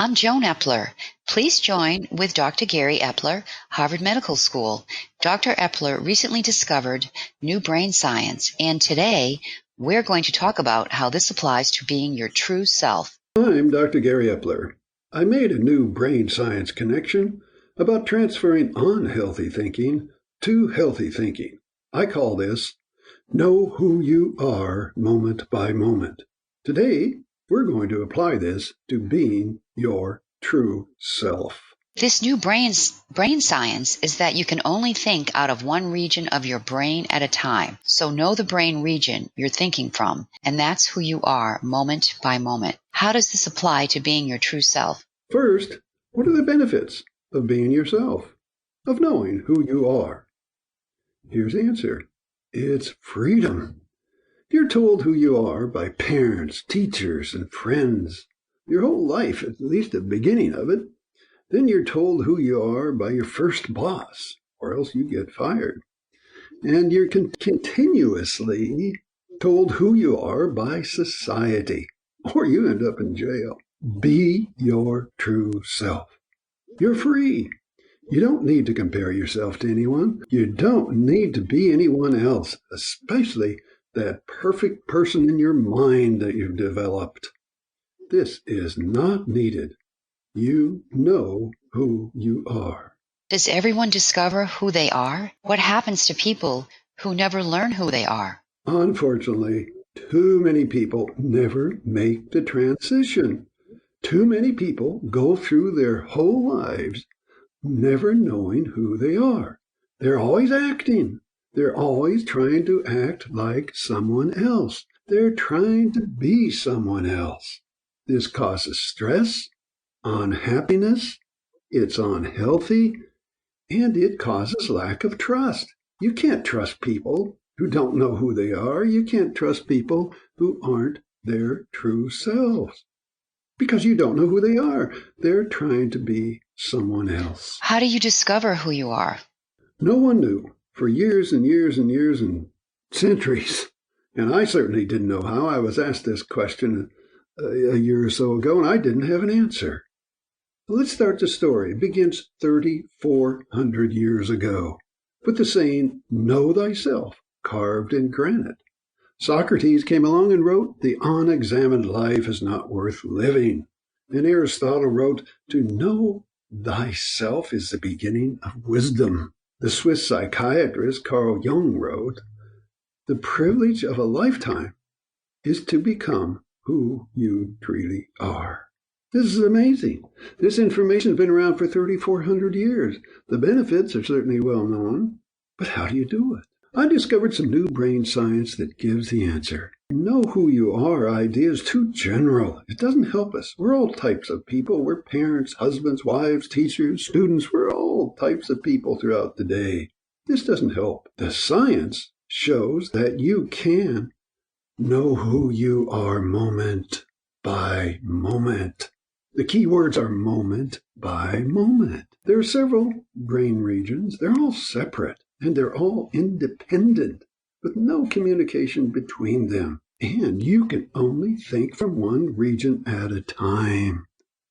I'm Joan Epler. Please join with Dr. Gary Epler, Harvard Medical School. Dr. Epler recently discovered new brain science, and today we're going to talk about how this applies to being your true self. I'm Dr. Gary Epler. I made a new brain science connection about transferring unhealthy thinking to healthy thinking. I call this Know Who You Are Moment by Moment. Today, we're going to apply this to being your true self. This new brain science is that you can only think out of one region of your brain at a time. So know the brain region you're thinking from, and that's who you are moment by moment. How does this apply to being your true self? First, what are the benefits of being yourself, of knowing who you are? Here's the answer. It's freedom. You're told who you are by parents, teachers, and friends. Your whole life, at least the beginning of it. Then you're told who you are by your first boss, or else you get fired. And you're continuously told who you are by society, or you end up in jail. Be your true self. You're free. You don't need to compare yourself to anyone. You don't need to be anyone else, especially that perfect person in your mind that you've developed. This is not needed. You know who you are. Does everyone discover who they are? What happens to people who never learn who they are? Unfortunately, too many people never make the transition. Too many people go through their whole lives never knowing who they are. They're always acting. They're always trying to act like someone else. They're trying to be someone else. This causes stress, unhappiness, it's unhealthy, and it causes lack of trust. You can't trust people who don't know who they are. You can't trust people who aren't their true selves because you don't know who they are. They're trying to be someone else. How do you discover who you are? No one knew for years and years and years and centuries. And I certainly didn't know how. I was asked this question a year or so ago, and I didn't have an answer. Let's start the story. It begins 3,400 years ago with the saying, "Know thyself," carved in granite. Socrates came along and wrote, "The unexamined life is not worth living." And Aristotle wrote, "To know thyself is the beginning of wisdom." The Swiss psychiatrist Carl Jung wrote, "The privilege of a lifetime is to become who you truly are." This is amazing. This information has been around for 3,400 years. The benefits are certainly well known, but how do you do it? I discovered some new brain science that gives the answer. Know who you are idea is too general. It doesn't help us. We're all types of people. We're parents, husbands, wives, teachers, students. We're all types of people throughout the day. This doesn't help. The science shows that you can know who you are moment by moment. The key words are moment by moment. There are several brain regions. They're all separate and they're all independent with no communication between them. And you can only think from one region at a time.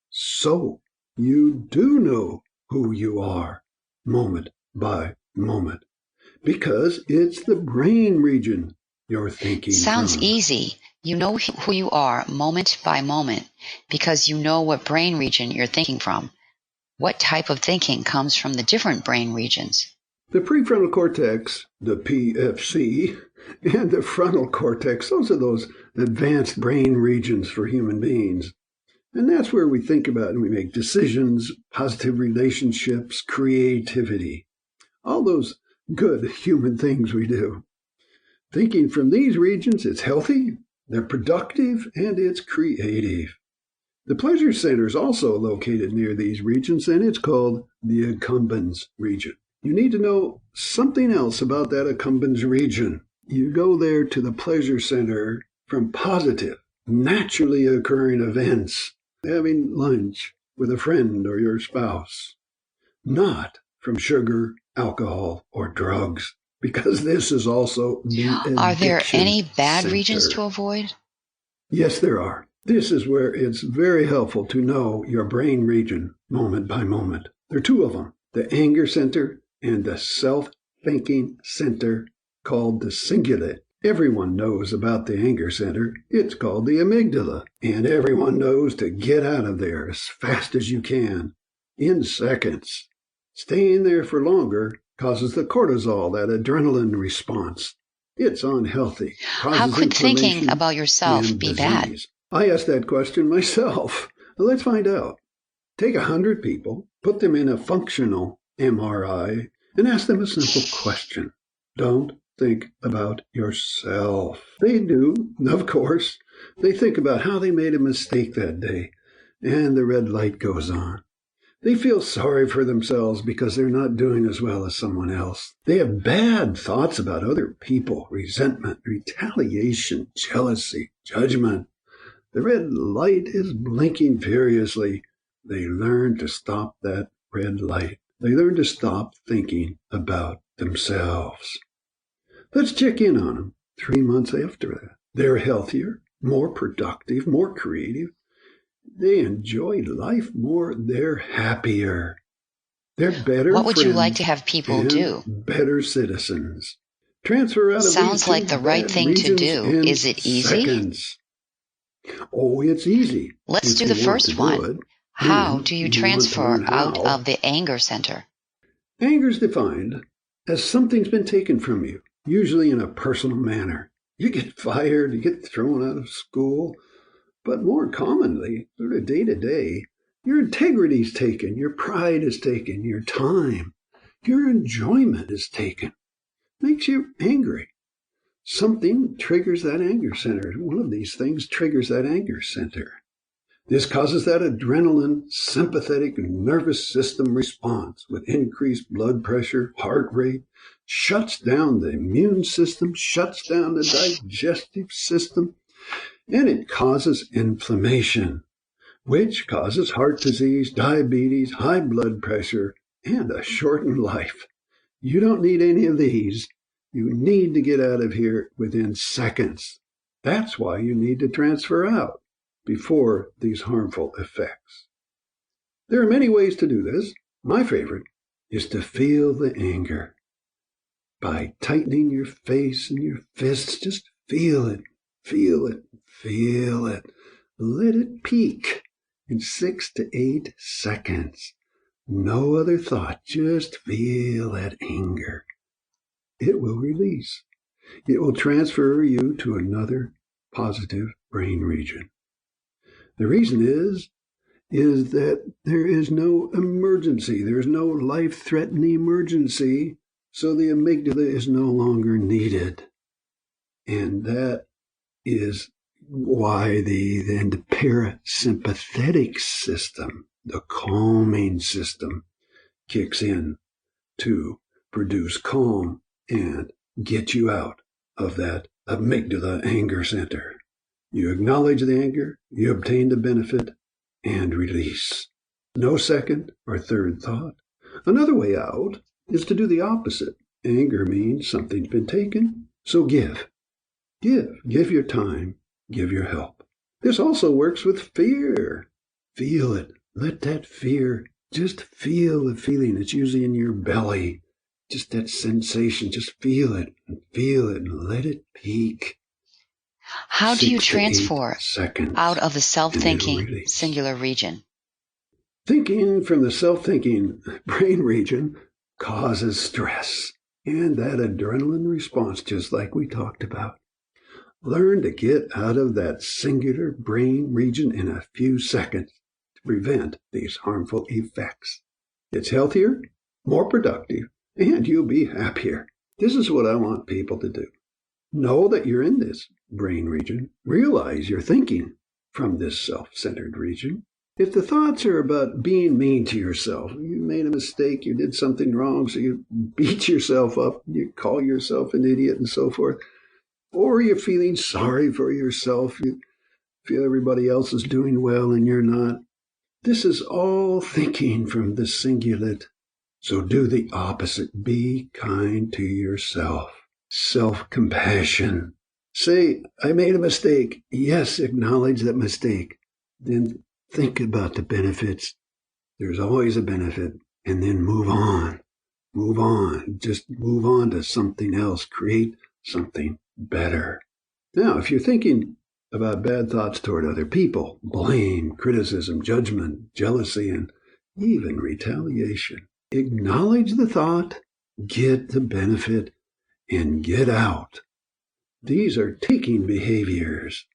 So you do know who you are moment by moment because it's the brain region you're thinking Sounds from. easy. You know who you are moment by moment because you know what brain region you're thinking from. What type of thinking comes from the different brain regions? The prefrontal cortex, the PFC, and the frontal cortex, those are those advanced brain regions for human beings. And that's where we think about and we make decisions, positive relationships, creativity, all those good human things we do. Thinking from these regions, it's healthy, they're productive, and it's creative. The pleasure center is also located near these regions, and it's called the accumbens region. You need to know something else about that accumbens region. You go there to the pleasure center from positive, naturally occurring events, having lunch with a friend or your spouse, not from sugar, alcohol, or drugs, because this is also the addiction Are there any bad center. regions to avoid? Yes, there are. This is where it's very helpful to know your brain region moment by moment. There are two of them, the anger center and the self-thinking center called the cingulate. Everyone knows about the anger center. It's called the amygdala. And everyone knows to get out of there as fast as you can, in seconds. Staying there for longer causes the cortisol, that adrenaline response. It's unhealthy. How could thinking about yourself be bad? I asked that question myself. Let's find out. Take 100 people, put them in a functional MRI, and ask them a simple question. Don't think about yourself. They do, of course. They think about how they made a mistake that day, and the red light goes on. They feel sorry for themselves because they're not doing as well as someone else. They have bad thoughts about other people, resentment, retaliation, jealousy, judgment. The red light is blinking furiously. They learn to stop that red light. They learn to stop thinking about themselves. Let's check in on them 3 months after that. They're healthier, more productive, more creative. They enjoy life more. They're happier. They're better. What would you like to have people do? Better citizens. Transfer out of Sounds like the right thing to do. Is it easy? Seconds. Oh, it's easy. Let's do the first one. How do you transfer out of the anger center? Anger is defined as something's been taken from you, usually in a personal manner. You get fired, you get thrown out of school, but more commonly, sort of day to day, your integrity is taken, your pride is taken, your time, your enjoyment is taken. Makes you angry. Something triggers that anger center. One of these things triggers that anger center. This causes that adrenaline, sympathetic nervous system response with increased blood pressure, heart rate, shuts down the immune system, shuts down the digestive system, and it causes inflammation, which causes heart disease, diabetes, high blood pressure, and a shortened life. You don't need any of these. You need to get out of here within seconds. That's why you need to transfer out before these harmful effects. There are many ways to do this. My favorite is to feel the anger. By tightening your face and your fists, just feel it, feel it, feel it. Let it peak in 6 to 8 seconds. No other thought, just feel that anger. It will release. It will transfer you to another positive brain region. The reason is that there is no emergency. There's no life-threatening emergency, so the amygdala is no longer needed. And that is why the parasympathetic system, the calming system, kicks in to produce calm and get you out of that amygdala anger center. You acknowledge the anger, you obtain the benefit, and release. No second or third thought. Another way out is to do the opposite. Anger means something's been taken, so give. Give your time, give your help. This also works with fear. Feel it. Let that fear, just feel the feeling. It's usually in your belly. Just that sensation, just feel it and let it peak. How do you transfer out of the self-thinking singular region? Thinking from the self-thinking brain region causes stress and that adrenaline response, just like we talked about. Learn to get out of that singular brain region in a few seconds to prevent these harmful effects. It's healthier, more productive, and you'll be happier. This is what I want people to do. Know that you're in this brain region. Realize you're thinking from this self-centered region. If the thoughts are about being mean to yourself, you made a mistake, you did something wrong, so you beat yourself up, you call yourself an idiot and so forth, or you're feeling sorry for yourself, you feel everybody else is doing well and you're not. This is all thinking from the cingulate. So do the opposite. Be kind to yourself. Self-compassion. Say, I made a mistake. Yes, acknowledge that mistake. Then think about the benefits. There's always a benefit. And then move on. Move on. Just move on to something else. Create something better. Now, if you're thinking about bad thoughts toward other people, blame, criticism, judgment, jealousy, and even retaliation, acknowledge the thought, get the benefit, and get out. These are taking behaviors,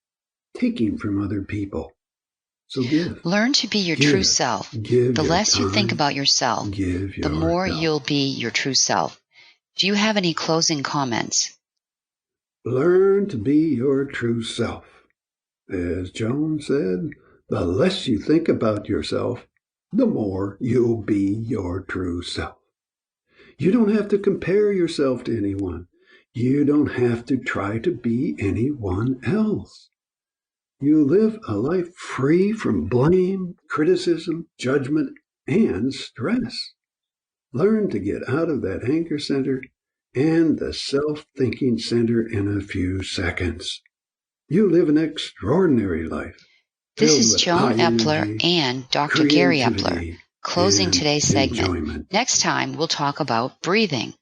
taking from other people. So give. Learn to be your true self. The less you think about yourself, the more you'll be your true self. Do you have any closing comments? Learn to be your true self. As Joan said, the less you think about yourself, the more you'll be your true self. You don't have to compare yourself to anyone. You don't have to try to be anyone else. You live a life free from blame, criticism, judgment, and stress. Learn to get out of that anchor center and the self-thinking center in a few seconds. You live an extraordinary life. This is Joan Epler and Dr. Gary Epler, closing today's segment. Next time, we'll talk about breathing.